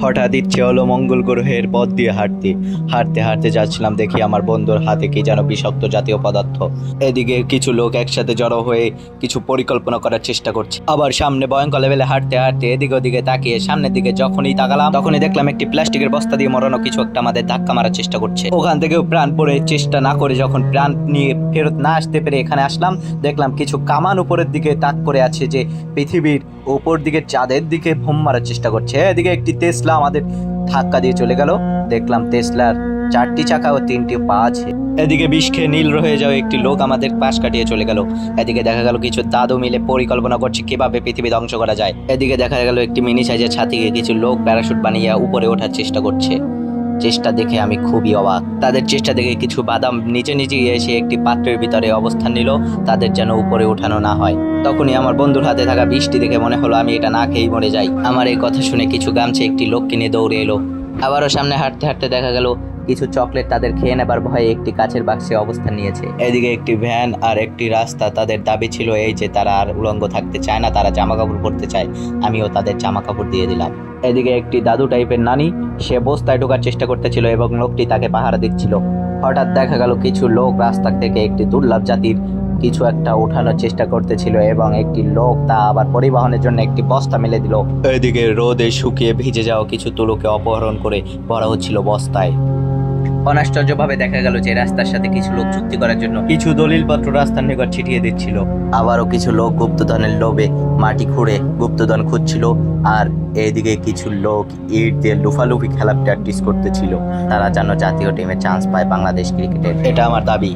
হঠাৎ ইচ্ছে হলো মঙ্গল গ্রহের পথ দিয়ে হাঁটতে হাঁটতে হাঁটতে যাচ্ছিলাম, দেখি আমার বন্ধুর হাতে কি যেন বিষাক্ত জাতীয় পদার্থ। এদিকে কিছু লোক একসাথে জড়ো হয়ে কিছু পরিকল্পনা করার চেষ্টা করছে। আবার সামনে ভয়ঙ্কর লেভেলে হাঁটতে হাঁটতে এদিকে ওদিকে তাকিয়ে সামনের দিকে যখনই তাকালাম তখনই দেখলাম একটি প্লাস্টিকের বস্তা দিয়ে মরানো কিছু একটা আমাদের ধাক্কা মারার চেষ্টা করছে। ওখান থেকেও প্রাণ পড়ে চেষ্টা না করে যখন প্রাণ নিয়ে ফেরত না আসতে পেরে এখানে আসলাম, দেখলাম কিছু কামান উপরের দিকে তাক করে আছে যে পৃথিবীর উপর দিকে চাঁদের দিকে ভোম মারার চেষ্টা করছে। এদিকে একটি টেসলা আমাদের ধাক্কা দিয়ে চলে গেল। দেখলাম টেসলার 4টি চাকা ও 3টি পা আছে। এদিকে বিষ খেয়ে নীল হয়ে যাওয়া একটি লোক আমাদের পাশ কাটিয়ে চলে গেল। এদিকে দেখা গেল কিছু দাদু মিলে পরিকল্পনা করছে কিভাবে পৃথিবী ধ্বংস করা যায়। এদিকে দেখা গেল একটি মিনি সাইজের ছাতিকে কিছু লোক প্যারাশুট বানিয়ে উপরে ওঠার চেষ্টা করছে। চেষ্টা দেখে আমি খুবই অবাক। তাদের চেষ্টা দেখে কিছু বাদাম নিচে নিচে এসে একটি পাত্রের ভিতরে অবস্থান নিল, তাদের যেন উপরে ওঠানো না হয়। তখনই আমার বন্ধুর হাতে থাকা বিষটি দেখে মনে হলো আমি এটা না খেয়েই মরে যাই। আমার এই কথা শুনে কিছু গামছে একটি লোককে নিয়ে দৌড়ে এলো। আবারও সামনে হাঁটতে হাঁটতে দেখা গেল কিছু চকলেট তাদের খেয়ে নেবার ভয়ে একটি কাচের বাক্সে অবস্থান নিয়েছে। এদিকে একটি ভ্যান আর একটি রাস্তা, তাদের দাবি ছিল এই যে তারা আর উলঙ্গ থাকতে চায় না, তারা জামা কাপড় পরতে চায়। আমিও তাদের জামা কাপড় দিয়ে দিলাম। এদিকে একটি দাদু টাইপের নানি, সে বস্তায় ঢোকার চেষ্টা করতেছিল এবং লোকটি তাকে পাহারা দিচ্ছিল। হঠাৎ দেখা গেল কিছু লোক রাস্তা থেকে একটি দুর্লভ জাতির কিছু একটা ওঠানোর চেষ্টা করতেছিল এবং একটি লোক তা আবার পরিবহনের জন্য একটি বস্তা মেলে দিল। এদিকে রোদে শুকিয়ে ভিজে যাওয়া কিছু তুলোকে অপহরণ করে ভরা হচ্ছিল বস্তায়। অনাশ্চর্যভাবে দেখা গেল যে রাস্তার সাথে কিছু লোক চুক্তি করার জন্য কিছু দলিলপত্র রাস্তার নিকট ছিটিয়ে দিচ্ছিল। আবারও কিছু লোক গুপ্তধনের লোভে মাটি খুঁড়ে গুপ্তধন খুঁজছিল, আর এইদিকে কিছু লোক ইট দিয়ে লুফালুফি খেলা প্র্যাকটিস করতেছিল। তারা যেন জাতীয় টিমে চান্স পায় বাংলাদেশ ক্রিকেটের। এটা আমার দাবি।